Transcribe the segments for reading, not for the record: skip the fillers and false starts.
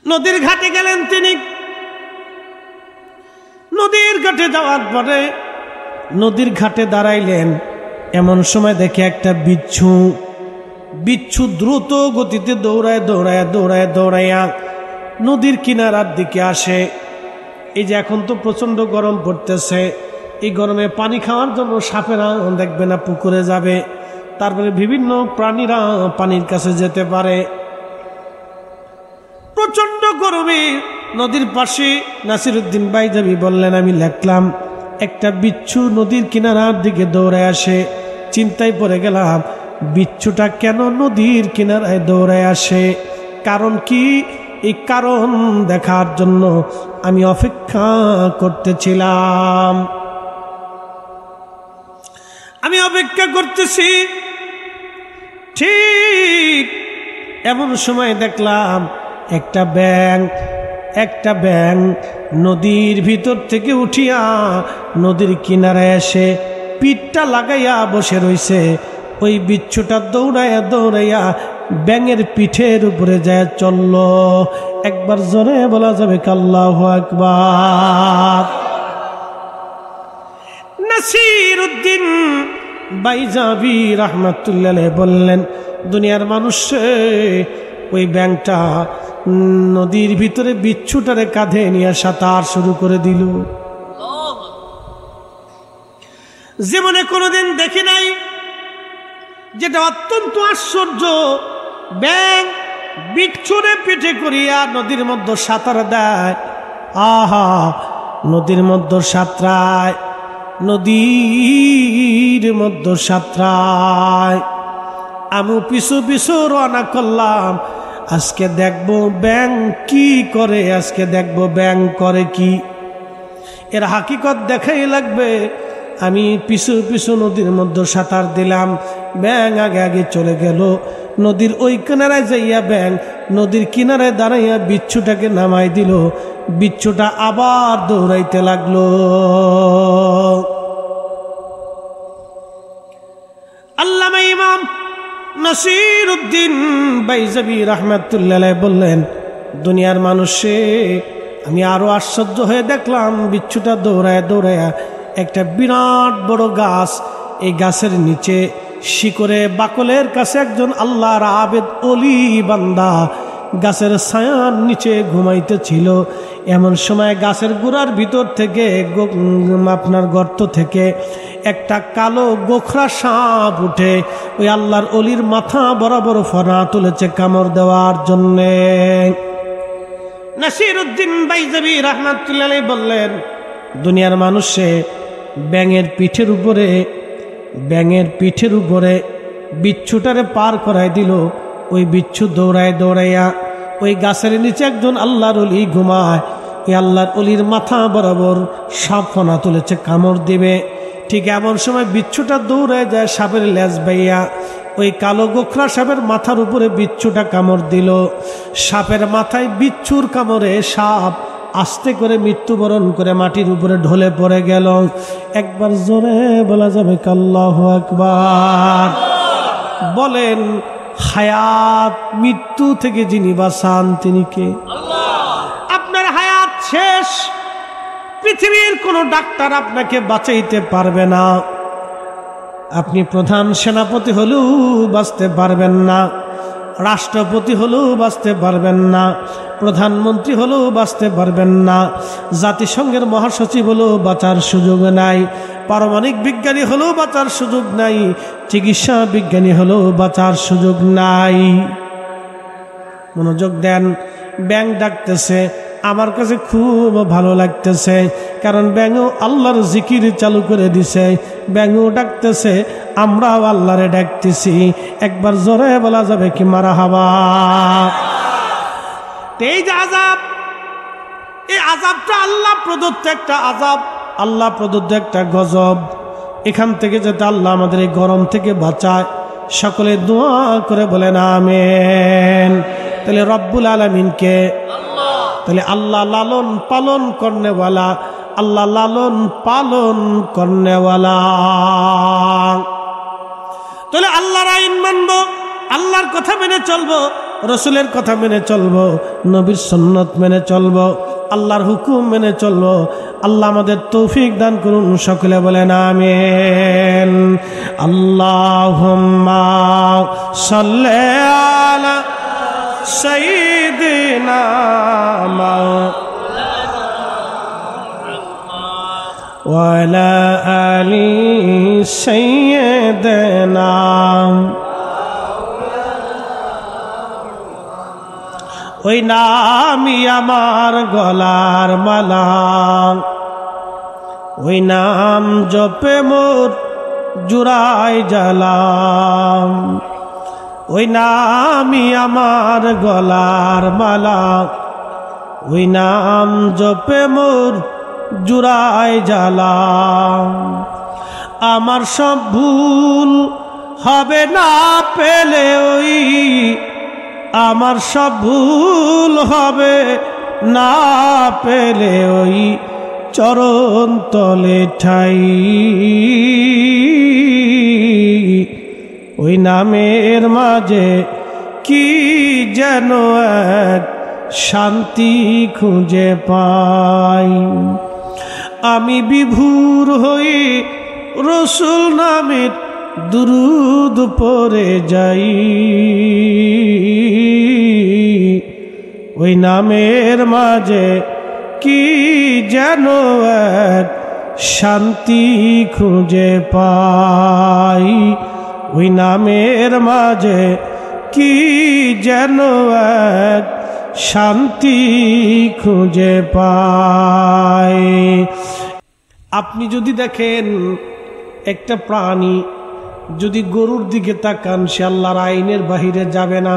নদীর ঘাটে গেলেন তিনি। নদীর ঘাটে যাওয়ার পরে নদীর ঘাটে দাঁড়াইলেন। এমন সময় দেখে একটা বিচ্ছু দ্রুত গতিতে দৌড়ায়া নদীর কিনারার দিকে আসে। এই যে এখন তো প্রচন্ড গরম পড়তেছে, এই গরমে পানি খাওয়ার জন্য সাপেরা দেখবে না পুকুরে যাবে, তারপরে বিভিন্ন প্রাণীরা পানির কাছে যেতে পারে। প্রচন্ড গরমে নদীর পাশে নাসিরউদ্দিন বাইজাবি বললেন, আমি দেখলাম একটা বিচ্ছু নদীর কিনারার দিকে দৌড়ায় আসে। চিন্তায় পড়ে গেলাম, বিচ্ছুটা কেন নদীর কিনারায় দৌড়ায় আসে, কারণ কি? এই কারণ দেখার জন্য আমি অপেক্ষা করতেছিলাম। আমি অপেক্ষা করতেছি, ঠিক এমন সময় দেখলাম একটা ব্যাঙ নদীর ভিতর থেকে উঠিয়া নদীর কিনারায় এসে পিঠটা লাগাইয়া বসে রইছে। ওই বিচ্ছুটা দৌড়াইয়া ব্যাঙের পিঠের উপরে যায় চলল। একবার জোরে বলা যাবে আল্লাহু আকবার। নাসিরউদ্দিন বাইজাবি রাহমাতুল্লাহ আলাইহি বললেন, দুনিয়ার মানুষ ওই ব্যাঙটা নদীর ভিতরে বিচ্ছুটারে কাঁধে নিয়ে সাঁতার শুরু করে দিল। জীবনে কোনোদিন দেখি নাই, যেটা অত্যন্ত আশ্চর্য। ব্যাঙ বিচ্ছুরে পিঠে করিয়া নদীর মধ্যে সাঁতার দেয়। আহা, নদীর মধ্যে সাঁতরায়। আমি পিছু পিছু রওনা করলাম। আজকে দেখবো ব্যাঙ কি করে, ব্যাঙ করে কি, এর হাকিকত দেখাই লাগবে। আমি পিছু পিছু নদীর মধ্যে সাঁতার দিলাম। ব্যাঙ আগে চলে গেল। নদীর ওই কিনারায় যাইয়া ব্যাঙ নদীর কিনারায় দাঁড়াইয়া বিচ্ছুটাকে নামাই দিল। বিচ্ছুটা আবার দৌড়াইতে লাগলো। আল্লামা ইমাম নাসিরউদ্দিন বাইজাবি রাহমাতুল্লাহ আলাইহি বললেন, দুনিয়ার মানুষে আমি আরো আশ্চর্য হয়ে দেখলাম, বিচ্ছুটা দৌড়ায়া একটা বিরাট বড় গাছ, এই গাছের নিচে শিকড়ে বাকলের কাছে একজন আল্লাহর আবেদ ওলি বান্দা গাছের ছায়ার নিচে ঘুমাইতেছিল। এমন সময় গাছের গোড়ার ভিতর থেকে আপনার গর্ত থেকে একটা কালো গোখরা সাপ উঠে ওই আল্লাহর অলির মাথা বরাবর ফনা তুলেছে কামড় দেওয়ার জন্যে। নাসিরউদ্দিন বাইজাবি রাহমাতুল্লাহ আলাইহি বললেন, দুনিয়ার মানুষে ব্যাঙের পিঠের উপরে বিচ্ছুটারে পার করাই দিল। ওই বিচ্ছু দৌড়াইয়া ওই গাছের নিচে একজন আল্লাহর ওলি ঘুমায়। এই আল্লাহর ওলির মাথা বরাবর সাপ ফনা তুলেছে কামড় দিবে। ঠিক এমন সময় বিচ্ছুটা দৌড়ায় যায় সাপের লেজ বাইয়া ওই কালো গোখরা সাপের মাথার উপরে বিচ্ছুটা কামড় দিল। সাপের মাথায় বিচ্ছুর কামড়ে সাপ আস্তে করে মৃত্যুবরণ করে মাটির উপরে ঢলে পড়ে গেল। একবার জোরে বলা যাবে আল্লাহু আকবার। বলেন, হায়াত মৃত্যু থেকে যিনি বাঁচান তিনি কে? আপনার হায়াত শেষ, পৃথিবীর কোনো ডাক্তার আপনাকে বাঁচাইতে পারবে না। আপনি প্রধান সেনাপতি হলেও বাঁচতে পারবেন না, রাষ্ট্রপতি হলেও বাঁচতে পারবেন না, প্রধানমন্ত্রী হলেও বাঁচতে পারবেন না, জাতিসংঘের মহাসচিব হলেও বাঁচার সুযোগ নাই, পারমাণবিক বিজ্ঞানী হলেও বাঁচার সুযোগ নাই, চিকিৎসা বিজ্ঞানী হলেও বাঁচার সুযোগ নাই। মনোযোগ দেন, ব্যাঙ ডাকতেছে, আমার কাছে খুব ভালো লাগতেছে, কারণ ব্যাঙও আল্লাহর জিকির চালু করে দিছে। ব্যাঙও ডাকতেছে, আমরাও আল্লাহরে ডাকতেছি। একবার জোরে বলা যাবে কি মারহাবা। এই যে আযাব, এই আযাবটা আল্লাহ প্রদত্ত একটা আযাব, আল্লাহ প্রদত্ত একটা গজব। এখান থেকে যাতে আল্লাহ আমাদের এই গরম থেকে বাঁচায়, সকলে দোয়া করে বলেন আমিন। তাহলে রব্বুল আলামিনকে, তাহলে আল্লাহ লালন পালন করনেওয়ালা, আল্লাহ লালন পালন করনেওয়ালা। তাহলে আল্লাহর আইন মানবো, আল্লাহর কথা মেনে চলবো, রসুলের কথা মেনে চলবো, নবীর সুন্নত মেনে চলবো, আল্লাহর হুকুম মেনে চলবো। আল্লাহ আমাদের তৌফিক দান করুন, সকলে বলেন আমিন। আল্লাহুম্মা সাল্লি আলা সাইয়্যিদিনা ওয়া আলা আলি সাইয়্যিদিনা। ওই নামই আমার গলার মালা, ওই নাম জপে মোর জুড়াই জ্বালাম। ওই নামই আমার গলার মালা, ওই নাম জপে মোর জুড়াই জ্বালাম। আমার সব ভুল হবে না পেলে ওই, আমার সব ভুল হবে না পেলে ওই চরণ তলে ঠাই। ওই নামের মাঝে কি যেন এক শান্তি খুঁজে পাই। আমি বিভোর হই রসুল নামের দুরুদ পড়ে যাই। ওই নামের মাঝে কি যেন এক শান্তি খুঁজে পাই। ওই নামের মাঝে কি যেন এক শান্তি খুঁজে পাই। আপনি যদি দেখেন একটা প্রাণী, যদি গরুর দিকে তাকান সে আল্লাহর আইনের বাহিরে যাবে না।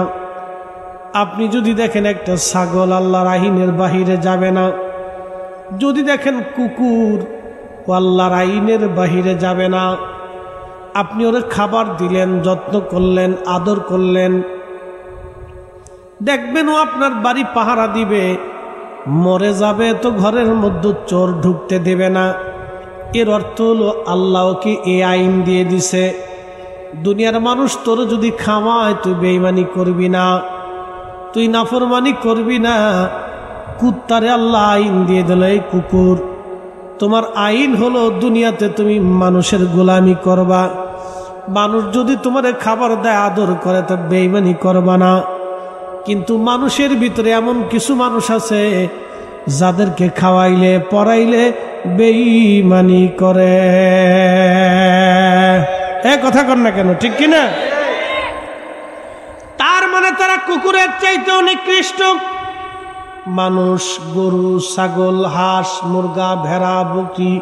আপনি যদি দেখেন একটা ছাগল, আল্লাহর আইনের বাহিরে যাবে না। যদি দেখেন কুকুর, ও আল্লাহর আইনের বাহিরে যাবে না। আপনি ওরে খাবার দিলেন, যত্ন করলেন, আদর করলেন, দেখবেন ও আপনার বাড়ি পাহারা দিবে। মরে যাবে তো ঘরের মধ্যে চোর ঢুকতে দেবে না। এর অর্থ হলো আল্লাহকে এই আইন দিয়ে দিছে, দুনিয়ার মানুষ তোর যদি খাওয়ায় তুই বেঈমানি করবি না, তুই নাফরমানি করবি না। কুত্তারে আল্লাহ আইন দিয়ে দিল, এই কুকুর তোমার আইন হলো দুনিয়াতে তুমি মানুষের গোলামি করবা। মানুষ যদি তোমারে খাবার দেয়, আদর করে, তো বেঈমানি করবা না। কিন্তু মানুষের ভিতরে এমন কিছু মানুষ আছে যাদেরকে খাওয়াইলে পরাইলে বেঈমানি করে। কথা কর না কেন, ঠিক কিনা? তার মানে তারা কুকুরের চাইতে অনেক নিকৃষ্ট। মানুষ, গরু, ছাগল, হাঁস, মুরগা, ভেড়া, বকরি,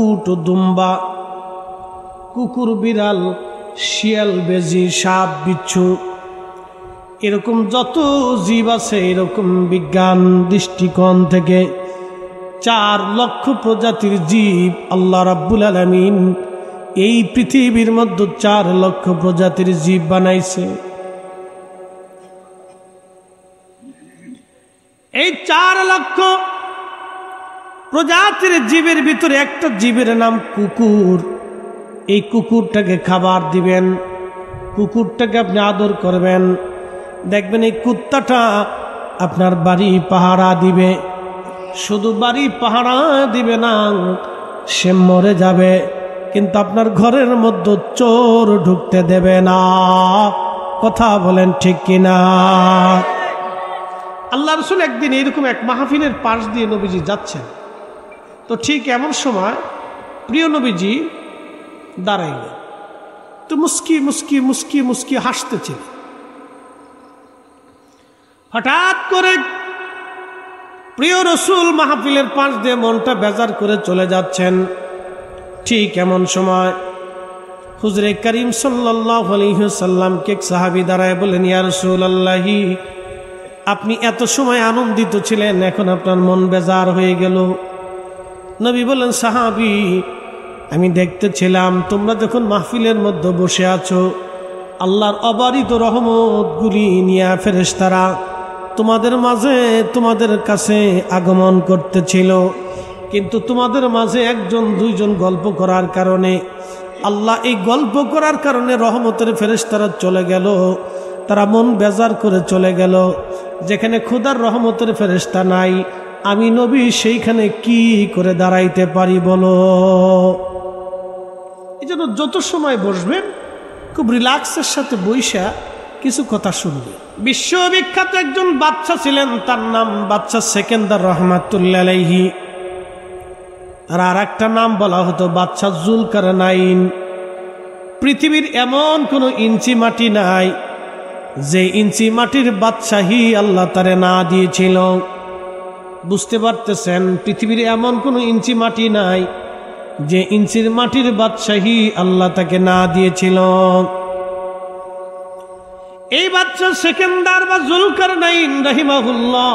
উট, দুম্বা, কুকুর, বিড়াল, শিয়াল, বেজি, সাপ, বিচ্ছু, এরকম যত জীব আছে, এরকম বিজ্ঞান দৃষ্টিকোণ থেকে 4 লক্ষ প্রজাতির জীব আল্লাহ রাব্বুল আলামিন এই পৃথিবীর মধ্যে 4 লক্ষ প্রজাতির জীব বানাইছে। এই 4 লক্ষ প্রজাতির জীবের ভিতরে একটা জীবের নাম কুকুর। এই কুকুরটাকে খাবার দিবেন, কুকুরটাকে আপনি আদর করবেন, দেখবেন এই কুত্তাটা আপনার বাড়ি পাহারা দিবে। শুধু বাড়ি পাহারা দিবে না, সে মরে যাবে কিন্তু আপনার ঘরের মধ্যে চোর ঢুকতে দেবে না। কথা বলেন ঠিক কিনা? আল্লাহ রাসূল একদিন এরকম এক মাহফিলের পাশ দিয়ে নবীজি যাচ্ছেন। তো ঠিক এমন সময় প্রিয় নবীজি দাঁড়াইলেন। তো মুস্কি মুস্কি মুস্কি মুস্কি হাসতেছিল। হঠাৎ করে প্রিয় রসুল মাহফিলের পাশ দিয়ে মনটা বেজার করে চলে যাচ্ছেন। ঠিক এমন সময় হুজুরে করিম সাল্লাল্লাহু আলাইহি ওয়াসাল্লামকে এক সাহাবী দাঁড়ায় বলেন, ইয়া রাসূলুল্লাহি, আপনি এত সময় আনন্দিত ছিলেন, এখন আপনার মন বেজার হয়ে গেল। নবী বলেন, সাহাবী, আমি দেখতেছিলাম তোমরা যখন মাহফিলের মধ্যে বসে আছো, আল্লাহর অবারিত রহমতগুলি নিয়ে ফেরেশতারা তোমাদের মাঝে তোমাদের কাছে আগমন করতেছিল। কিন্তু তোমাদের মাঝে 1-2 গল্প করার কারণে, আল্লাহ এই গল্প করার কারণে রহমতের ফেরেশতারা চলে গেল। তারা মন বেজার করে চলে গেল। যেখানে খোদার রহমতের ফেরেশতা নাই, আমি নবী সেইখানে কি করে দাঁড়াইতে পারি বলো? এই জন্য যত সময় বসবেন খুব রিল্যাক্সের সাথে বইসা কিছু কথা শুনবে। বিশ্ববিখ্যাত একজন বাদশা ছিলেন, তার নাম বাদশা সেকেন্দার রহমাতুল্লাহ আলাইহি। আর একটা নাম বলা হতো বাদশা জুলকারনাইন। পৃথিবীর এমন কোনো ইঞ্চি মাটি নাই যে ইঞ্চি মাটির বাদশাহী আল্লাহ তারে না দিয়েছিল। বুঝতে পারতেছেন? পৃথিবীর এমন কোনো ইঞ্চি মাটি নাই যে ইঞ্চির মাটির বাদশাহী আল্লাহ তাকে না দিয়েছিল। এই বাদশা সেকেন্দার বা জুলকারনাইন রাহিমাহুল্লাহ,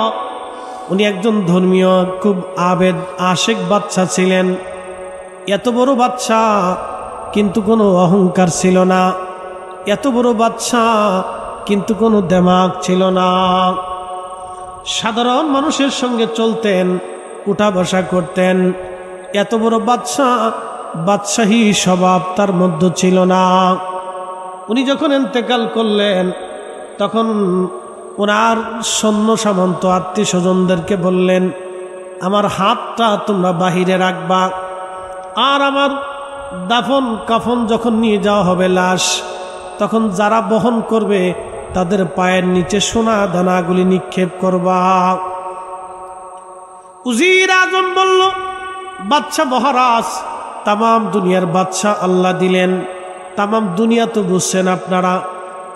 উনি একজন ধর্মীয় খুব আবেদ আশেক বাদশা ছিলেন। এত বড় বাদশা কিন্তু কোনো অহংকার ছিল না, এত বড় বাদশা কিন্তু কোনো দেমাগ ছিল না। সাধারণ মানুষের সঙ্গে চলতেন, উঠা বসা করতেন। এত বড় বাদশা, বাদশাহী স্বভাব তার মধ্যে ছিল না। উনি যখন ইন্তেকাল করলেন তখন ওনার সৈন্য সামন্ত আত্মীয় স্বজনদেরকে বললেন, আমার হাতটা তোমরা বাহিরে রাখবা, আর আমার দাফন কাফন যখন নিয়ে যাওয়া হবে লাশ, তখন যারা বহন করবে তাদের পায়ের নিচে সোনা দানাগুলি নিক্ষেপ করবা। উজির আজম বলল, বাদশা মহারাজ, তামাম দুনিয়ার বাদশা আল্লাহ দিলেন। তামাম দুনিয়া তো বুঝছেন আপনারা,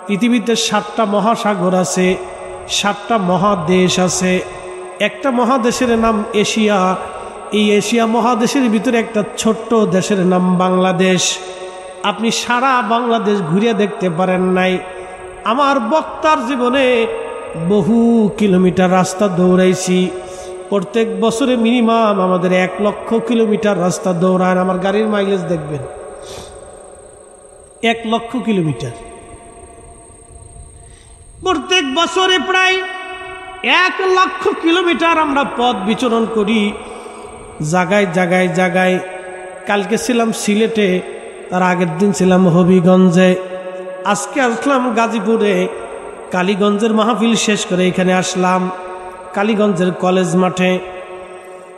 পৃথিবীতে 7টা মহাসাগর আছে, 7টা মহাদেশ আছে। একটা মহাদেশের নাম এশিয়া। এই এশিয়া মহাদেশের ভিতরে একটা ছোট্ট দেশের নাম বাংলাদেশ। আপনি সারা বাংলাদেশ ঘুরে দেখতে পারেন নাই। আমার বক্তার জীবনে বহু কিলোমিটার রাস্তা দৌড়াইছি। প্রত্যেক বছরে মিনিমাম আমাদের 1 লক্ষ কিলোমিটার রাস্তা দৌড়ান। আমার গাড়ির মাইলেজ দেখবেন, 1 লক্ষ কিলোমিটার। প্রত্যেক বছরে প্রায় 1 লক্ষ কিলোমিটার আমরা পথ বিচরণ করি, জায়গায় জায়গায় জায়গায়। কালকে ছিলাম সিলেটে, তার আগের দিন ছিলাম হবিগঞ্জে, আজকে আসলাম গাজীপুরে। কালীগঞ্জের মাহফিল শেষ করে এখানে আসলাম, কালীগঞ্জের কলেজ মাঠে।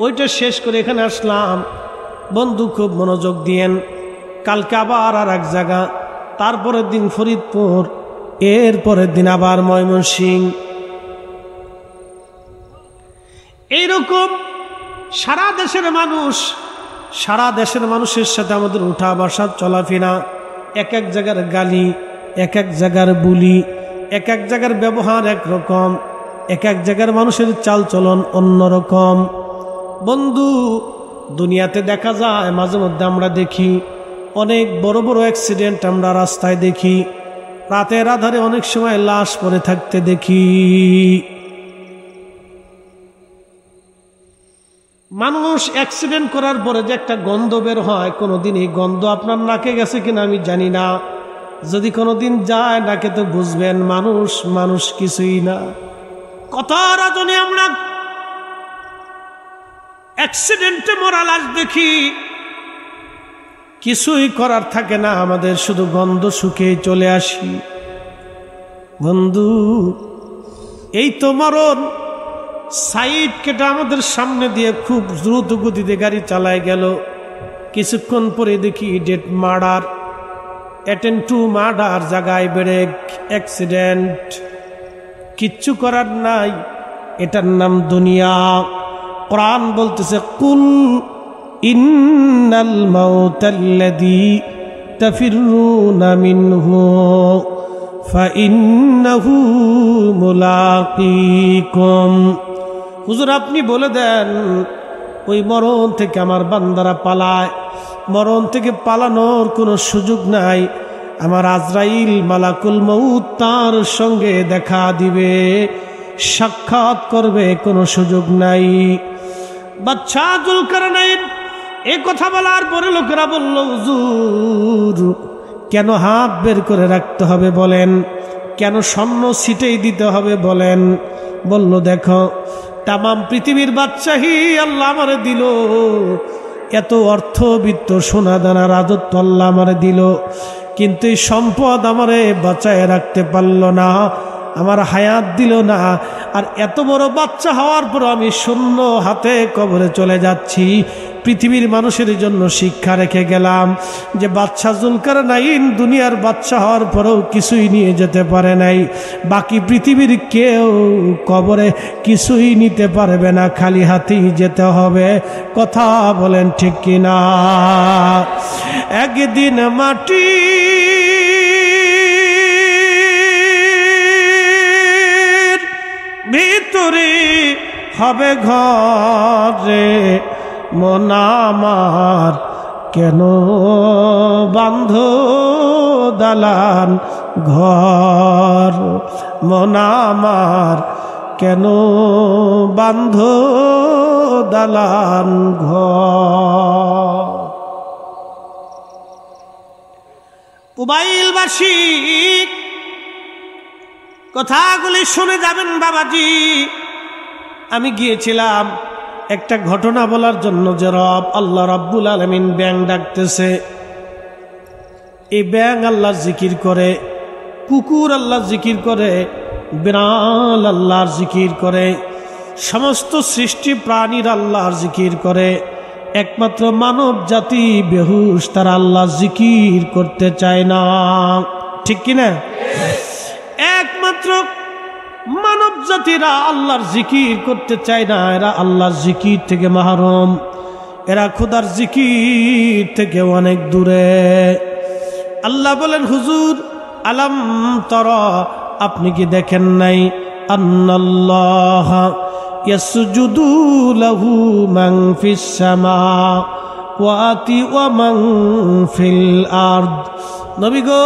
ওইটা শেষ করে এখানে আসলাম। বন্ধু খুব মনোযোগ দিয়েন। কালকে আবার আর এক জায়গা, তারপরের দিন ফরিদপুর, এর পরের দিন আবার ময়মনসিংহ। এইরকম সারা দেশের মানুষ, সারা দেশের মানুষের সাথে আমাদের উঠা বসা চলাফেরা, এক এক জায়গার গালি, এক এক জায়গার বুলি, এক এক জায়গার ব্যবহার একরকম, এক এক জায়গার মানুষের চালচলন অন্যরকম। বন্ধু, দুনিয়াতে দেখা যায় মাঝে মধ্যে আমরা দেখি অনেক বড় বড় অ্যাক্সিডেন্ট আমরা রাস্তায় দেখি, রাতের আধারে অনেক সময় লাশ পড়ে থাকতে দেখি। মানুষ অ্যাক্সিডেন্ট করার পরে যে একটা গন্ধ বের হয়, কোনোদিন এই গন্ধ আপনার নাকে গেছে কিনা আমি জানি না। যদি কোনোদিন যায় নাকে তো বুঝবেন মানুষ মানুষ কিছুই না। কত রজনী আমরা অ্যাক্সিডেন্টে মরা লাশ দেখি, কিছুই করার থাকে না আমাদের, শুধু গন্ধ শুকে চলে আসি। বন্ধু, এই তো মরণ। সাইড কেটে আমাদের সামনে দিয়ে খুব দ্রুত গতিতে গাড়ি চালায় গেল, কিছুক্ষণ পরে দেখি date murder, attend to murder, জায়গায় ব্রেক, অ্যাক্সিডেন্ট। কিচ্ছু করার নাই, এটার নাম দুনিয়া। কোরআন বলতেছে, কুল ইন্নাল মাউতাল্লাযী তাফিরুনা মিনহু ফাইন্নাহু মুলাকীকুম। হুজুর আপনি বলে দেন, ওই মরণ থেকে আমার বান্দারা পালায়, মরণ থেকে পালানোর কোনো সুযোগ নাই। আমার আজরাইল মালাকুল মউত তার সঙ্গে দেখা দিবে, সাক্ষাৎ করবে, কোনো সুযোগ নাই। বাদশা জুলকারনাইন এই কথা বলার পরে লোকেরা বলল, হুজুর কেন হাত বের করে রাখতে হবে বলেন, কেন স্বর্ণ ছিটেই দিতে হবে বলেন? বলল, দেখো তামাম পৃথিবীর বাদশাহী আল্লাহ আমারে দিল, এত অর্থবিত্ত সোনা দানা রাজত্ব আল্লাহ আমারে দিল, কিন্তু এই সম্পদ আমারে বাঁচায় রাখতে পারল না, আমার হায়াত দিল না। আর এত বড় বাচ্চা হওয়ার পর আমি শূন্য হাতে কবরে চলে যাচ্ছি। পৃথিবীর মানুষের জন্য শিক্ষা রেখে গেলাম যে বাদশা জুলকারনাইন দুনিয়ার বাদশা হওয়ার পরেও কিছুই নিয়ে যেতে পারে নাই, বাকি পৃথিবীর কেউ কবরে কিছুই নিতে পারবে না, খালি হাতেই যেতে হবে। কথা বলেন ঠিক কিনা? একদিন মাটি ভিতরে হবে ঘরে, মন আমার কেন বান্ধ দালান ঘর, মন আমার কেন বান্ধ দালান ঘর। উবাইলবাসী কথাগুলি শুনে যাবেন বাবাজি। আমি গিয়েছিলাম একটা ঘটনা বলার জন্য যে আল্লাহ রাব্বুল আলামিন ব্যাং ডাকতেছে। এই ব্যাং আল্লাহর জিকির করে, কুকুর আল্লাহর জিকির করে, বিড়াল আল্লাহর জিকির করে, সমস্ত সৃষ্টি প্রাণীর আল্লাহর জিকির করে। একমাত্র মানব জাতি বেহুশ, তারা আল্লাহর জিকির করতে চায় না। ঠিক কিনা? একমাত্র মানব জাতিরা আল্লাহর জিকির করতে চায় না, এরা আল্লাহর জিকির থেকে মাহরুম, এরা খোদার জিকির থেকে অনেক দূরে। আল্লাহ বলেন, হুজুর আলাম তারা, আপনি কি দেখেন নাই, আন্নাল্লাহ ইয়াসজুদু লাহু মান ফিস সামাওয়াতি ওয়া মান ফিল আরদ। নবী গো,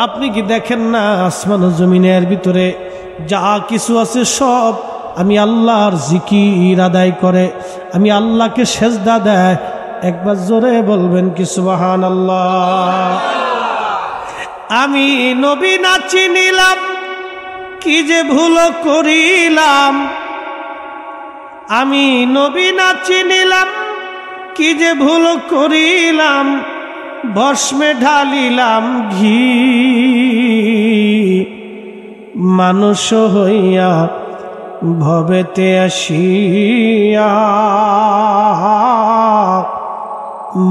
আপনি কি দেখেন না আসমান ও জমিনের ভিতরে যা কিছু আছে সব আমি আল্লাহর জিকির আদায় করে, আমি আল্লাহকে সেজদা দেয়। একবার জোরে বলবেন কি সুবহানাল্লাহ। আমি নবী না চিনিলাম, কি যে ভুল করিলাম। আমি নবী না চিনিলাম, কি যে ভুল করিলাম। ভস্মে ঢালিলাম ঘি, মানুষ হইয়া ভবেতে আসিয়া।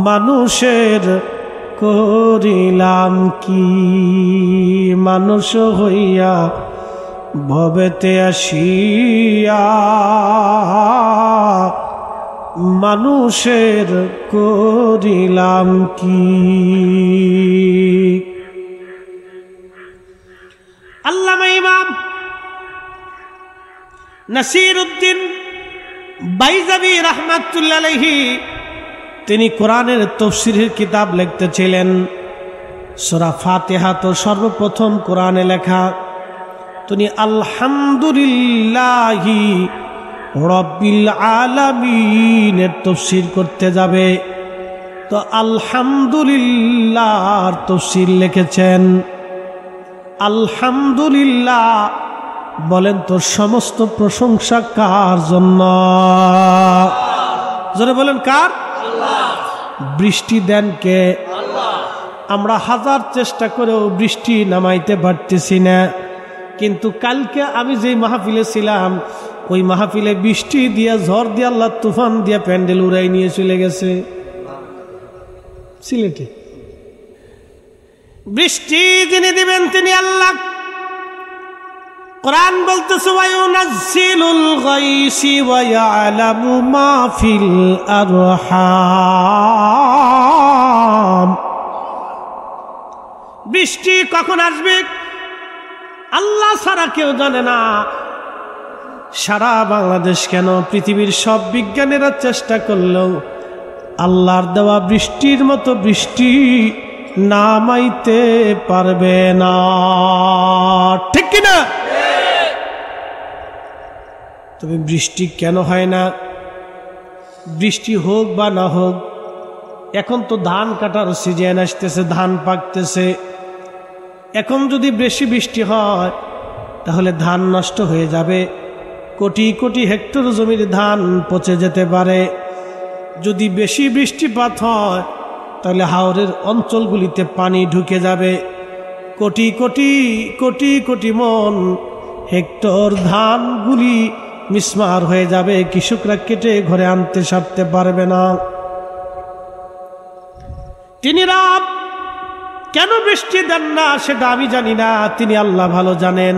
মানুষের করিলাম কি, মানুষ হইয়া ভবেতে আসিয়া। মানুষের করিলাম কি। আল্লামা ইমাম নাসিরউদ্দিন বাইজাবি রাহমাতুল্লাহ আলাইহি তিনি কোরআনের তাফসীরের কিতাব লিখতেছিলেন। সূরা ফাতিহা তো সর্বপ্রথম কোরআনে লেখা। তিনি আলহামদুলিল্লাহি রব্বিল আলামিনের তাফসীর করতে যাবে, তো আলহামদুলিল্লাহর তাফসীর লিখেছেন। আলহামদুলিল্লাহ বলেন তো সমস্ত প্রশংসা কার জন্য? জোরে বলেন কার? আল্লাহ। বৃষ্টি দেন কে? আল্লাহ। আমরা হাজার চেষ্টা করেও বৃষ্টি নামাইতে পারতেছি না, কিন্তু কালকে আমি যে মাহফিলে ছিলাম ওই মাহফিলে বৃষ্টি দিয়া ঝড় দিয়া আল্লাহ তুফান দিয়া প্যান্ডেল উড়াই নিয়ে চলে গেছে সিলেটে। বৃষ্টি যিনি দিবেন তিনি আল্লাহ। কোরআন বলতেছে ওয়ায়ুনাজ্জিলুল গায়সি ওয়া ইয়ালামু মা ফিল আরহাম। বৃষ্টি কখন আসবে আল্লাহ ছাড়া কেউ জানে না। সারা বাংলাদেশ কেন পৃথিবীর সব বিজ্ঞানীরা চেষ্টা করলেও আল্লাহর দেওয়া বৃষ্টির মতো বৃষ্টি নামাইতে পারবে না। ঠিক কিনা? তবে বৃষ্টি কেন হয় না? বৃষ্টি হোক বা না হোক, এখন তো ধান কাটার সিজন আসতেছে, ধান পাকতেছে। এখন যদি বেশি বৃষ্টি হয় তাহলে ধান নষ্ট হয়ে যাবে, কোটি কোটি হেক্টর জমির ধান পচে যেতে পারে। যদি বেশি বৃষ্টিপাত হয় তাহলে হাওরের অঞ্চলগুলিতে পানি ঢুকে যাবে, কোটি কোটি কোটি কোটি মন হেক্টর ধানগুলি মিসমার হয়ে যাবে, কৃষকরা কেটে ঘরে আনতে সারতে পারবে না। তিনি রব কেন বৃষ্টি দেন না সেটা আমি জানি না, তিনি আল্লাহ ভালো জানেন।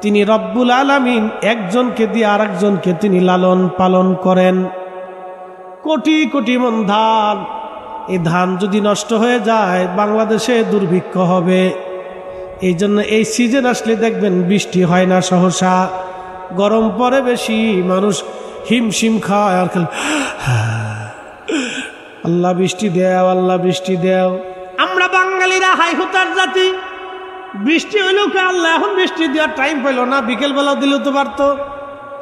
তিনি রব্বুল আলামিন, একজনকে দিয়ে আরেকজনকে তিনি লালন পালন করেন। কোটি কোটি মন ধান, এই ধান যদি নষ্ট হয়ে যায় বাংলাদেশে দুর্ভিক্ষ হবে। এই জন্য এই সিজন আসলে দেখবেন বৃষ্টি হয় না, সহসা গরম পড়ে বেশি, মানুষ হিমশিম খায় আর আল্লাহ বৃষ্টি দেও, আল্লাহ বৃষ্টি দেও। আমরা বাঙালিরা হাই হুতার জাতি, বৃষ্টি হইলেও কে আল্লাহ এখন বৃষ্টি দেওয়ার টাইম পাইল না, বিকেল বেলা দিলেও তো পারতো।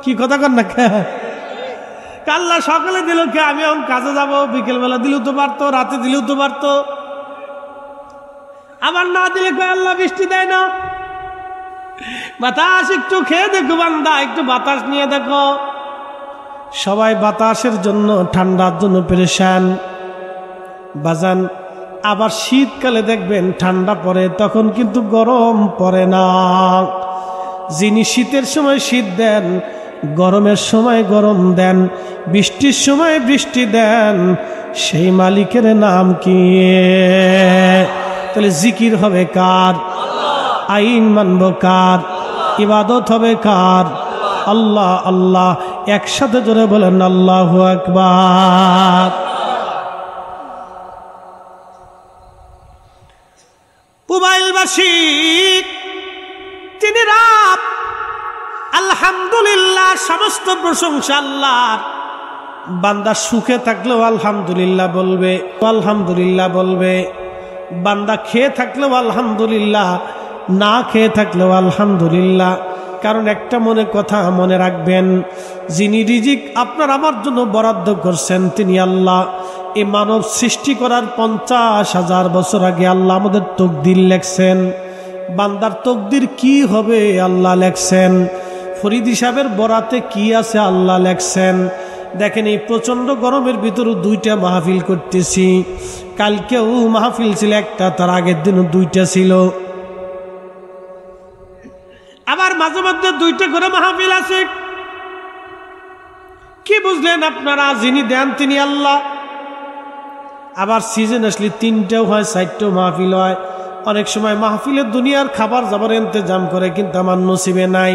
কি কথা কর না কে, আল্লাহ সকালে দিল কে, আমি এখন কাজে যাবো, বিকেল বেলা দিলেও তো পারতো, রাতে দিলেও তো পারতো। আবার না দিলে কে আল্লাহ বৃষ্টি দেয় না। বাতাস একটু খেয়ে দেখো বান্দা, একটু বাতাস নিয়ে দেখো। সবাই বাতাসের জন্য, ঠান্ডার জন্য পেরেশান বাজান। আবার শীতকালে দেখবেন ঠান্ডা পড়ে, তখন কিন্তু গরম পড়ে না। যিনি শীতের সময় শীত দেন, গরমের সময় গরম দেন, বৃষ্টির সময় বৃষ্টি দেন, সেই মালিকের নাম কি? তাহলে জিকির হবে কার? আইন মানব কার? ইবাদত হবে কার? আল্লাহ আল্লাহ। একসাথে জোরে বলেন আল্লাহু আকবার। পুবাইলবাসী তিনি রব, আলহামদুলিল্লাহ, সমস্ত প্রশংসা আল্লাহর। বান্দা সুখে থাকলেও আলহামদুলিল্লাহ বলবে, আলহামদুলিল্লাহ বলবে। বান্দা খেয়ে থাকলেও আলহামদুলিল্লাহ, না খেয়ে থাকলেও আলহামদুলিল্লাহ। কারণ একটা কথা মনে রাখবেন, যিনি রিজিক আপনার আমার জন্য বরাদ্দ করছেন তিনি আল্লাহ। এই মানব সৃষ্টি করার 50,000 বছর আগে আল্লাহ আমাদের তকদির লেখছেন। বান্দার তকদির কি হবে আল্লাহ লেখছেন। ফরিদি সাহেবের বরাতে কি আছে আল্লাহ লেখছেন। দেখেন এই প্রচন্ড গরমের ভিতরে 2টা মাহফিল করতেছি। কালকেও মাহফিল ছিল একটা, তার আগের দিনও 2টা ছিল। আবার মাঝে মধ্যে 2টা করে মাহফিল আছে। কি বুঝলেন আপনারা? যিনি দেন তিনি আল্লাহ। আবার সিজন আসলে 3টাও হয়, 4টাও মাহফিল হয়। অনেক সময় মাহফিলের দুনিয়ার খাবার যাবার ইন্তজাম করে, কিন্তু আমার নসিবে নাই।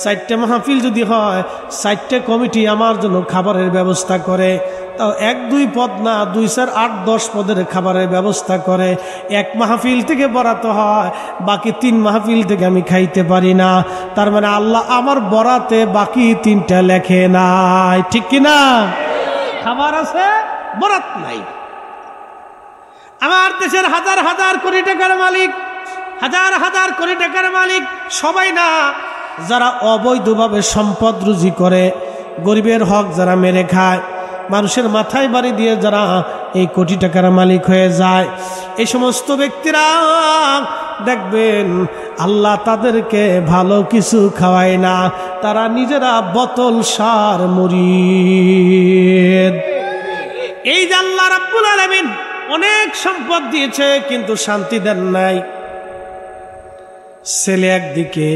4টা মাহফিল যদি হয়, 4টা কমিটি আমার জন্য খাবারের ব্যবস্থা করে। তাও 1-2 পদ না, 2, 4, 8, 10 পদের খাবারের ব্যবস্থা করে। এক মাহফিল থেকে বরাত হয়, বাকি 3 মাহফিল থেকে আমি খাইতে পারি না। তার মানে আল্লাহ আমার বরাতে বাকি 3টা লেখে নাই, ঠিক কিনা? খাবার আছে, বরাত নাই। আমার দেশের হাজার হাজার কোটি টাকার মালিক, হাজার হাজার কোটি টাকার মালিক সবাই না, যারা অবৈধভাবে সম্পদ রুজি করে, গরিবের হক যারা মেরে খায়, মানুষের মাথায় বাড়ি দিয়ে যারা এই কোটি টাকার মালিক হয়ে যায়, এই সমস্ত ব্যক্তিরা দেখবেন আল্লাহ তাদেরকে ভালো কিছু খাওয়ায় না। তারা নিজেরা বোতল সার মুরিদ। এই যে আল্লাহ রাব্বুল আলামিন অনেক সম্পদ দিয়েছে, কিন্তু শান্তি দেন নাই। ছেলে একদিকে,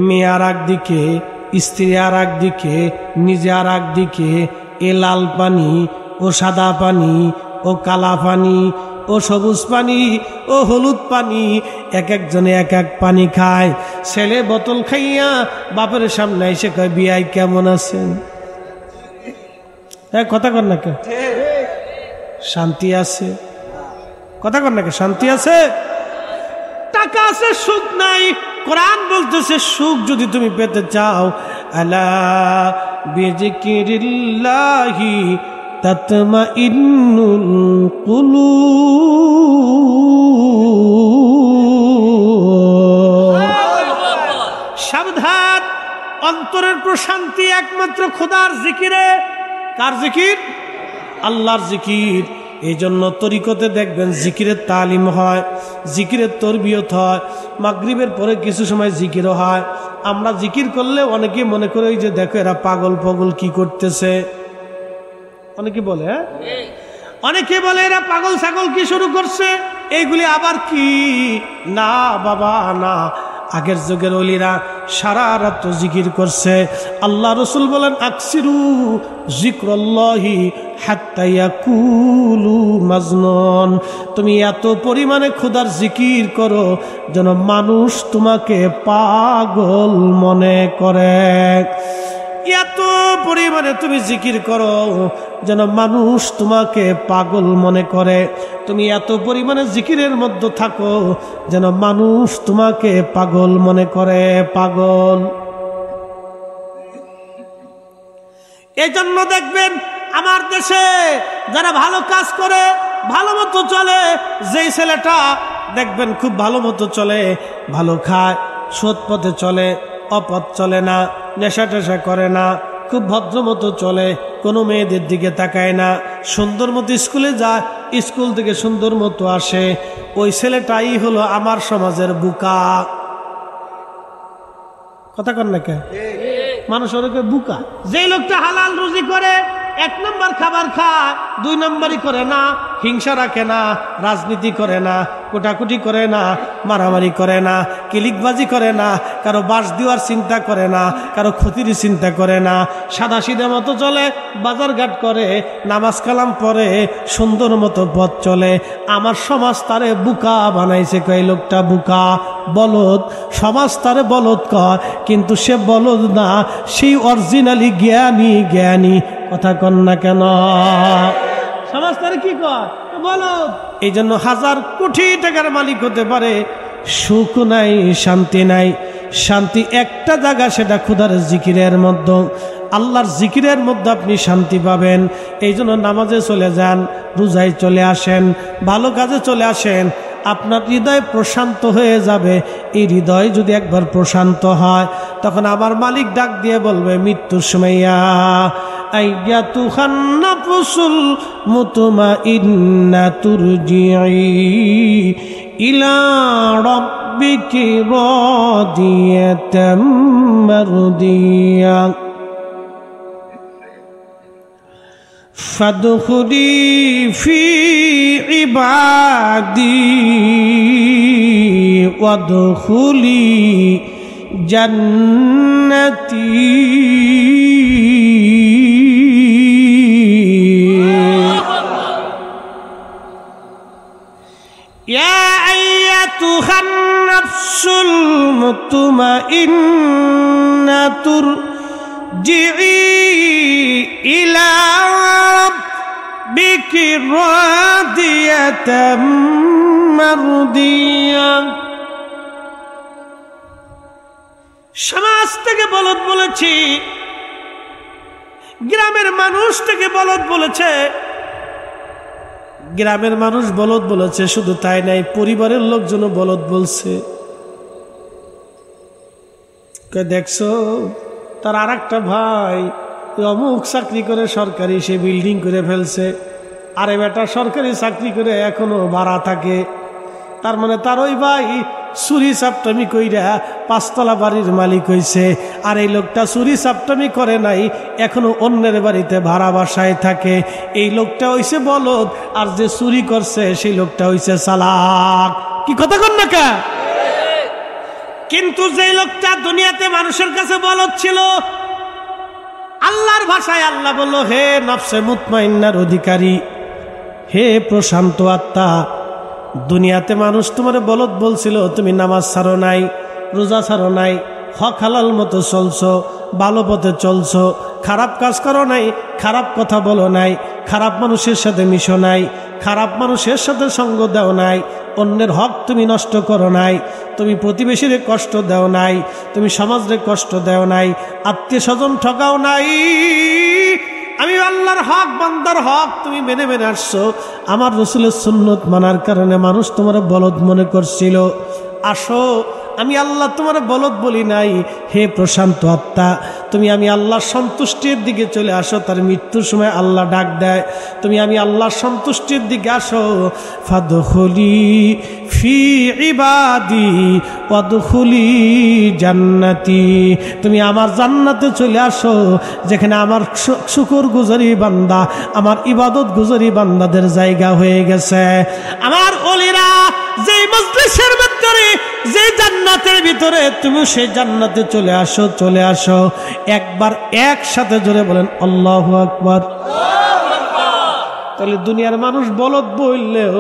মেয়ে আর একদিকে, স্ত্রী আর একদিকে, নিজে আর একদিকে। এ লাল পানি, ও সাদা পানি, ও কালা পানি, ও সবুজ পানি, ও হলুদ পানি, এক একজনে এক এক পানি খায়। ছেলে বোতল খাইয়া বাপের সামনে এসে কয়, বিয়াই কেমন আছেন? কথা কর না কে? শান্তি আছে? কথা কর না কে? শান্তি আছে? টাকা আছে, সুখ নাই। কোরআন বলতেছে সুখ যদি তুমি পেতে চাও, আলা বিযিকিরিল্লাহি তাতমাইন্নুল কুলুব। সাবধান, অন্তরের প্রশান্তি একমাত্র খোদার জিকিরে। কার জিকির? আল্লাহর জিকির। এই জন্য তরিকতে দেখবেন জিকিরের তালিম হয়, জিকিরের তরবিয়ত হয়, মাগরিবের পরে কিছু সময় জিকিরও হয়। আমরা জিকির করলে অনেকে মনে করে যে দেখো এরা পাগল পাগল কি করতেছে, অনেকে বলে। অনেকে বলে এরা পাগল ছাগল কি শুরু করছে, এইগুলি আবার কি? না বাবা না, আগের যুগের ওলিরা সারা রাত জিকির করছে। আল্লাহ রসুল বলেন আকসিরু যিকরাল্লাহি হাত্তা ইয়াকুলু মাজনুন, তুমি এত পরিমাণে খোদার জিকির করো যেন মানুষ তোমাকে পাগল মনে করে। এত পরিমাণে তুমি জিকির করো যেন মানুষ তোমাকে পাগল মনে করে। তুমি এত পরিমাণে জিকিরের মধ্যে থাকো যেন মানুষ তোমাকে পাগল মনে করে। পাগল। এই জন্য দেখবেন আমার দেশে যারা ভালো কাজ করে, ভালো মতো চলে, যেই ছেলেটা দেখবেন খুব ভালো মতো চলে, ভালো খায়, সৎ পথে চলে, অপথ চলে না, নেশা টেশা করে না, খুব ভদ্র মতো চলে, কোনো মেয়েদের দিকে তাকায় না, সুন্দর মতো স্কুলে যায়, স্কুল থেকে সুন্দর মতো আসে, ওই ছেলেটাই হলো আমার সমাজের বুকা। কথা কন না কে? মানুষ ওরকে বুকা। যে লোকটা হালাল রুজি করে, এক নম্বর খাবার খায়, দুই নম্বরই করে না, হিংসা রাখে না, রাজনীতি করে না, কোটাকুটি করে না, মারামারি করে না, কিলিকবাজি করে না, কারো বাস দেওয়ার চিন্তা করে না, কারো ক্ষতির চিন্তা করে না, সাদা সিধা মতো চলে, বাজারঘাট করে, নামাজ কালাম পড়ে, সুন্দর মতো পথ চলে। আমার সমাজ তারে বুকা বানাইছে, কয় লোকটা বুকা, বলদ। সমাজ তারে বলদ কয়, কিন্তু সে বলদ না, সেই অরিজিনালি জ্ঞানী। জ্ঞানী। কথা কন না কেন? সমাজ তারে কি কয়? বলদ। এই জন্য হাজার কোটি টাকার মালিক হতে পারে, সুখ নাই, শান্তি নাই। শান্তি একটা জায়গা, সেটা খোদার জিকিরের মধ্যে, আল্লাহর জিকিরের মধ্যে আপনি শান্তি পাবেন। এই জন্য নামাজে চলে যান, রোজায় চলে আসেন, ভালো কাজে চলে আসেন, আপনার হৃদয় প্রশান্ত হয়ে যাবে। এই হৃদয় যদি একবার প্রশান্ত হয়, তখন আমার মালিক ডাক দিয়ে বলবে মৃত্যুর সময়, আইয়াতুহান নাফসুল মুতমাইন্না তুরজিই ইলা রাব্বিকি রাদিয়াতাম মারদিয়া ফাদখুলি ফি ইবাদি ওয়াদখুলি জান্নাতি। ইয়া আইয়াতুহান নাফসুল মুতমাইন্নাতুর জিই ইলা রাব্বিকি রাদিয়াতাম মারদিয়া। সমাজ থেকে বলদ বলেছি, গ্রামের মানুষ থেকে বলদ বলেছে, গ্রামের মানুষ বলদ বলেছে, শুধু তাই নাই, পরিবারের লোকজন বলদ বলছে। দেখছো তার আর একটা ভাই অমুক চাকরি করে সরকারি, সে বিল্ডিং করে ফেলছে, আরে বেটা সরকারি চাকরি করে এখনো ভাড়া থাকে, তার মানে তার ওই ভাই চুরি চাপটামি কইরা 5 তলা বাড়ির মালিক হইছে, আর এই লোকটা চুরি চাপটামি করে নাই, এখনো অন্যের বাড়িতে ভাড়া বাসায় থাকে। এই লোকটা হইছে বলদ, আর যে চুরি করছে সেই লোকটা হইছে চালাক। কি কথা কন না কা? কিন্তু যে লোকটা দুনিয়াতে মানুষের কাছে বলদ ছিল, আল্লাহর ভাষায় আল্লাহ বলল, হে নফসে মুতমাইন্নার অধিকারী, হে প্রশান্ত আত্মা, দুনিয়াতে মানুষ তোমার বলদ বলছিল, তুমি নামাজ ছাড়ো নাই, রোজা ছাড়ো নাই, হক হালাল মতো চলছো, ভালো পথে চলছো, খারাপ কাজ করো নাই, খারাপ কথা বলো নাই, খারাপ মানুষের সাথে মিশো নাই, খারাপ মানুষের সাথে সঙ্গ দাও নাই, অন্যের হক তুমি নষ্ট করো নাই, তুমি প্রতিবেশীর কষ্ট দাও নাই, তুমি সমাজের কষ্ট দাও নাই, আত্মীয় স্বজন ঠকাও নাই। আমি আল্লাহর হক, বান্দার হক তুমি মেনে মেনে আসছো। আমার রসুলের সুন্নত মানার কারণে মানুষ তোমার বলদ মনে করছিল। আসো, আমি আল্লাহ তোমার বলদ বলি নাই। হে প্রশান্ত আত্মা, তুমি আমি আল্লাহর সন্তুষ্টির দিকে চলে আসো। তার মৃত্যুর সময় আল্লাহ ডাক দেয়, তুমি আমি আল্লাহর সন্তুষ্টির দিকে আসো। ফাদখুলি ফি ইবাদি ওয়াদখুলি জান্নাতি, তুমি আমার জান্নাতে চলে আসো, যেখানে আমার শুকরগুজারি বান্দা, আমার ইবাদত গুজারি বান্দাদের জায়গা হয়ে গেছে। আমার ওলিরা যেই মজলিসের ভিতরে, যে জান্নাতের ভিতরে, তুমি সেই জান্নাতে চলে আসো, চলে আসো। একবার একসাথে জোরে বলেন আল্লাহু আকবার। তাহলে দুনিয়ার মানুষ বলদ বললেও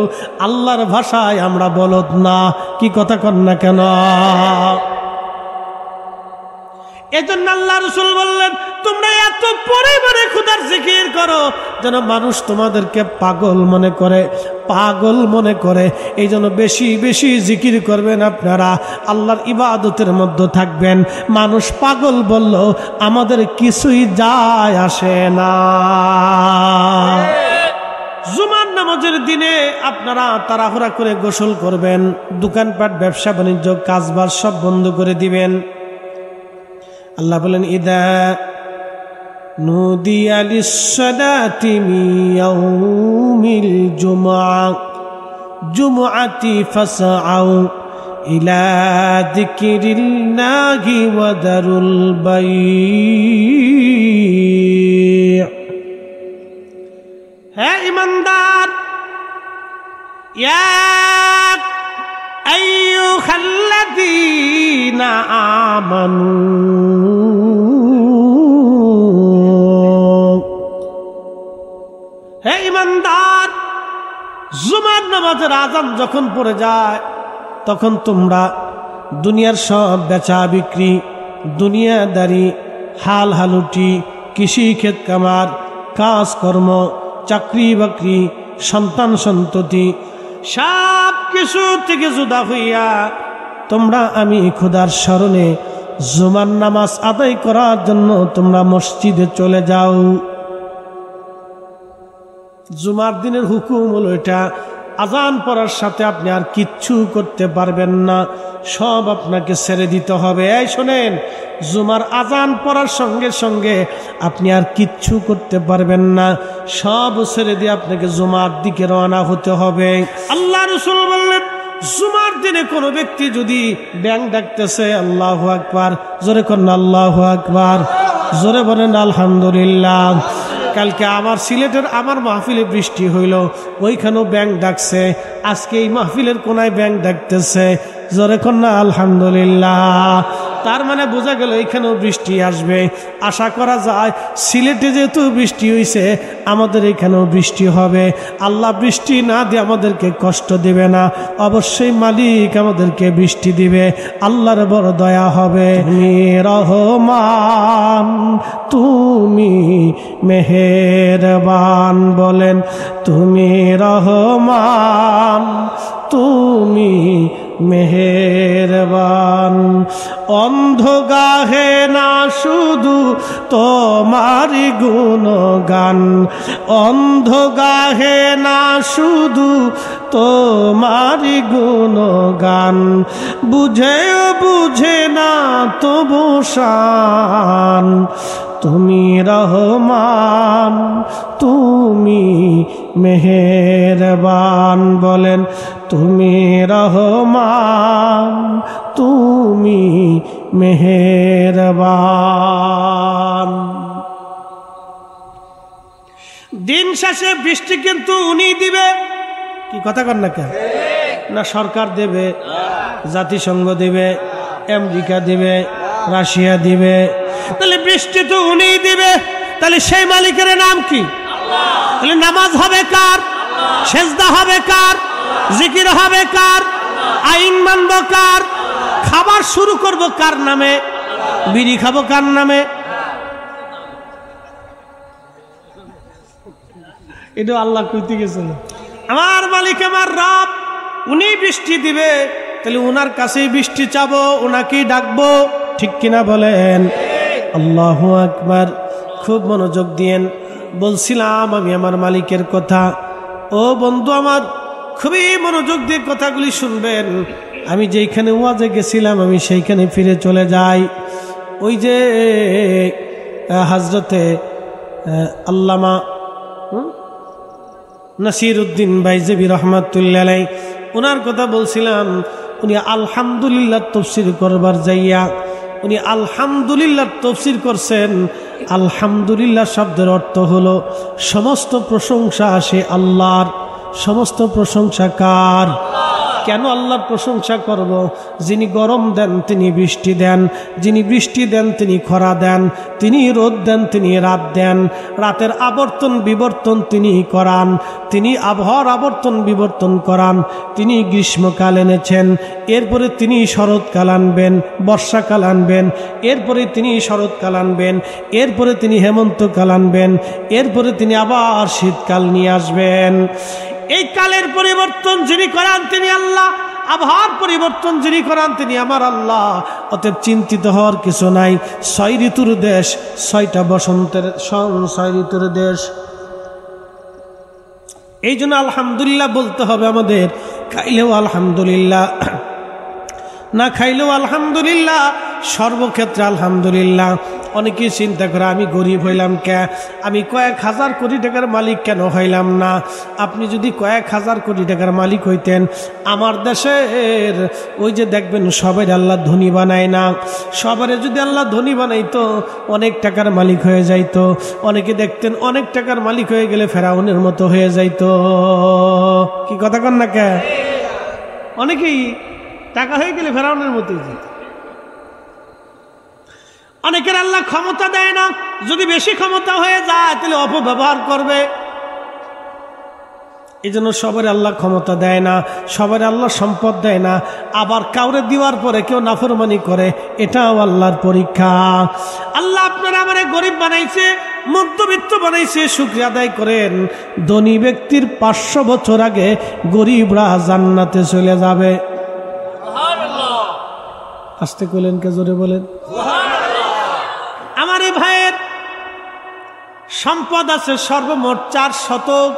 আল্লাহর ভাষায় আমরা বলদ না। কি কথা কন না কেন? এজন্য আল্লাহ রাসূল বললেন, তোমরা এত পরিমাণে খোদার জিকির করো যেন মানুষ তোমাদেরকে পাগল মনে করে, পাগল মনে করে। এই জন্য বেশি বেশি জিকির করবেন আপনারা, আল্লাহর ইবাদতের মধ্যে থাকবেন। মানুষ পাগল বলল আমাদের কিছুই যায় আসে না। জুমার নামাজের দিনে আপনারা তাড়াহুড়া করে গোসল করবেন, দোকানপাট, ব্যবসা বাণিজ্য, কাজবাজ সব বন্ধ করে দিবেন। আল্লাহ বলেন, ইদা নুদিয়া লিস-সালাতি মিন ইয়াউমিল জুমআতি ফাসআউ ইলা যিকরিল্লাহি ওয়া দারুল বাই'। হে ঈমানদার, ইয়া আইয়ুহাল্লাযীনা আমানু, হে ঈমানদার, জুমার নামাজের আযান যখন পড়ে যায় তখন তোমরা দুনিয়ার সব বেচা বিক্রি, দুনিয়াদারি, হাল হালুটি, কৃষি ক্ষেত কামার, কাজকর্ম, চাকরি বাকরি, সন্তান সন্ততি সব কিছু থেকে জুদা হইয়া তোমরা আমি খোদার স্মরণে জুমার নামাজ আদায় করার জন্য তোমরা মসজিদে চলে যাও। জুমার দিনের হুকুম হলো এটা, আজান পড়ার সাথে আপনি আর কিচ্ছু করতে পারবেন না, সব আপনাকে ছেড়ে দিতে হবে। এই শোনেন, জুমার আজান পড়ার সঙ্গে সঙ্গে আপনি আর কিচ্ছু করতে পারবেন না, সব ছেড়ে দিয়ে আপনাকে জুমার দিকে রওনা হতে হবে। আল্লাহ রাসূল বললেন, জুমার দিনে কোনো ব্যক্তি যদি ব্যাং ডাকতেছে, আল্লাহু আকবার, জোরে করেন আল্লাহু আকবার, জোরে বলেন আলহামদুলিল্লাহ। কালকে আমার সিলেটের আমার মাহফিলে বৃষ্টি হইল, ওইখানেও ব্যাং ডাকছে, আজকে এই মাহফিলের কোনায় ব্যাং ডাকতেছে, জোরে কন্যা আলহামদুলিল্লাহ। তার মানে বোঝা গেল এখানেও বৃষ্টি আসবে। আশা করা যায় সিলেটে যেহেতু বৃষ্টি হয়েছে, আমাদের এখানেও বৃষ্টি হবে। আল্লাহ বৃষ্টি না দিয়ে আমাদেরকে কষ্ট দিবে না, অবশ্যই মালিক আমাদেরকে বৃষ্টি দিবে। আল্লাহর বড় দয়া হবে। তুমি রহমান, তুমি মেহেরবান, বলেন তুমি রহমান, তুমি মেহেরবান। অন্ধ গাহে না শুধু তোমারি গুণগান, অন্ধ গাহে না শুধু তোমারি গুণগান, বুঝেও বুঝে না তবু শান। তুমি রহমান, তুমি মেহেরবান, বলেন তুমি রহমান, তুমি মেহেরবান। দিন শেষে বৃষ্টি কিন্তু উনি দিবে। কি কথা কন না কেন? না সরকার দেবে, জাতিসংঘ দেবে, আমেরিকা দিবে, রাশিয়া দিবে, তাহলে বৃষ্টি তো উনি দিবে। তাহলে সেই মালিকের নাম কি? তাহলে নামাজ হবে কার? সেজদা হবে কার? জিকির হবে কার? আইন মানব কার? খাবার শুরু করব কার নামে? বিড়ি খাবো কার নামে? এটা আল্লাহ কইতে গেছেন। আমার মালিক আমার রব, উনি বৃষ্টি দিবে, তাহলে উনার কাছেই বৃষ্টি চাবো, উনাকেই ডাকবো, ঠিক কিনা বলেন? আল্লাহু আকবার। খুব মনোযোগ দিয়েন। বলছিলাম আমি আমার মালিকের কথা। ও বন্ধু আমার, খুবই মনোযোগ দিয়ে কথাগুলি শুনবেন। আমি যেইখানে ওয়াজে গেছিলাম আমি সেইখানে ফিরে চলে যাই। ওই যে হযরতে আল্লামা নাসিরউদ্দিন বাইজিবি রহমাতুল্লাহ আলাইহি ওনার কথা বলছিলাম, উনি আলহামদুলিল্লাহ তফসির করবার যাইয়া উনি আলহামদুলিল্লাহ তফসির করছেন। আলহামদুলিল্লাহ শব্দের অর্থ হলো সমস্ত প্রশংসা আসে আল্লাহর। সমস্ত প্রশংসা কার? কেন আল্লাহর প্রশংসা করব? যিনি গরম দেন তিনি বৃষ্টি দেন, যিনি বৃষ্টি দেন তিনি খরা দেন, তিনি রোদ দেন তিনি রাত দেন, রাতের আবর্তন বিবর্তন তিনি করান, তিনি আবহাওয়ার আবর্তন বিবর্তন করান, তিনি গ্রীষ্মকাল এনেছেন, এরপরে তিনি শরৎকাল আনবেন, বর্ষাকাল আনবেন, এরপরে তিনি শরৎকাল আনবেন, এরপরে তিনি হেমন্তকাল আনবেন, এরপরে তিনি আবার শীতকাল নিয়ে আসবেন। এই কালের পরিবর্তন যিনি করান তিনি আল্লাহ, আবহাওয়ার পরিবর্তন যিনি করান তিনি আমার আল্লাহ। অতএব চিন্তিত হওয়ার কিছু নাই। 6 ঋতুর দেশ, 6টা বসন্তের 6 ঋতুর দেশ। এই জন্য আলহামদুলিল্লাহ বলতে হবে আমাদের। খাইলেও আলহামদুলিল্লাহ, না খাইলেও আলহামদুলিল্লাহ, সর্বক্ষেত্রে আলহামদুলিল্লাহ। অনেকেই চিন্তা করে আমি গরিব হইলাম কে, আমি কয়েক হাজার কোটি টাকার মালিক কেন হইলাম না? আপনি যদি কয়েক হাজার কোটি টাকার মালিক হইতেন, আমার দেশের ওই যে দেখবেন সবাই আল্লাহ ধনী বানায় না, সবারে যদি আল্লাহ ধনী বানাইতো অনেক টাকার মালিক হয়ে যাইতো। অনেকে দেখতেন অনেক টাকার মালিক হয়ে গেলে ফেরাউনের মতো হয়ে যাইতো। কি কথা কন না কে? অনেকেই টাকা হয়ে গেলে ফেরাউনের মতোই যেত। অনেকের আল্লাহ ক্ষমতা দেয় না, যদি বেশি ক্ষমতা হয়ে যায় তাহলে অপব্যবহার করবে। এই জন্য সবার আল্লাহ ক্ষমতা দেয় না, সবার আল্লাহ সম্পদ দেয় না। আবার কাউরে দেওয়ার পরে কেউ নাফরমানি করে, এটাও আল্লাহর পরীক্ষা। আল্লাহ আপনারা আমারে গরিব বানাইছে, মধ্যবিত্ত বানাইছে, শুকরিয়া আদায় করেন। ধনী ব্যক্তির 500 বছর আগে গরিবরা জান্নাতে চলে যাবে। আস্তে কইলেন কে? জোরে বলেন। আমার এই ভাইয়ের সম্পদ আছে সর্বমোট 4 শতক।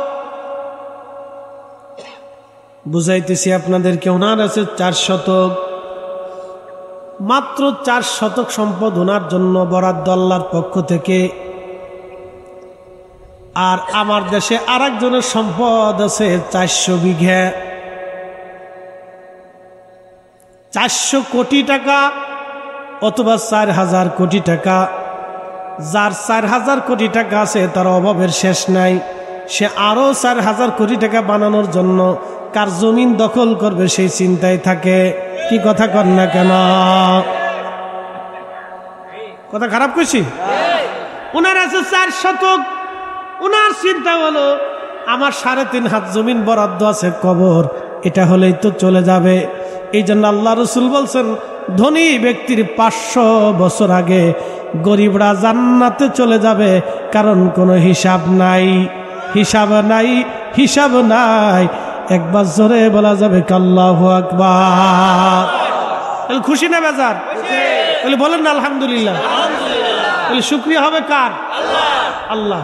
বুঝাইতেছি আপনাদেরকে, ওনার আছে 4 শতক। মাত্র 4 শতক সম্পদ ওনার জন্য বরাদ্দ আল্লাহর পক্ষ থেকে। আর আমার দেশে আরেকজনের সম্পদ আছে 400 বিঘা, 400 কোটি টাকা অথবা 4000 কোটি টাকা। যার 4000 কোটি টাকা আছে তার অভাবের শেষ নাই। সে আরো 4000 কোটি টাকা বানানোর জন্য কার জমিন দখল করবে সেই চিন্তায় থাকে। কি কথা কর না কেন? কথা খারাপ কইছি? ওনার আছে 4 শতক। ওনার চিন্তা হলো আমার 3.5 হাত জমিন বরাদ্দ আছে কবর, এটা হলেই তো চলে যাবে। এই জন্য আল্লাহ রসুল বলছেন, ধনী ব্যক্তির 500 বছর আগে গরিবরা জান্নাতে চলে যাবে, কারণ কোনো হিসাব নাই, হিসাব নাই, হিসাব নাই। একবার জোরে বলা যাবে আল্লাহু আকবার। খুশি না বেজার? বলেন না আলহামদুলিল্লাহ। শুকরিয়া হবে কার? আল্লাহ।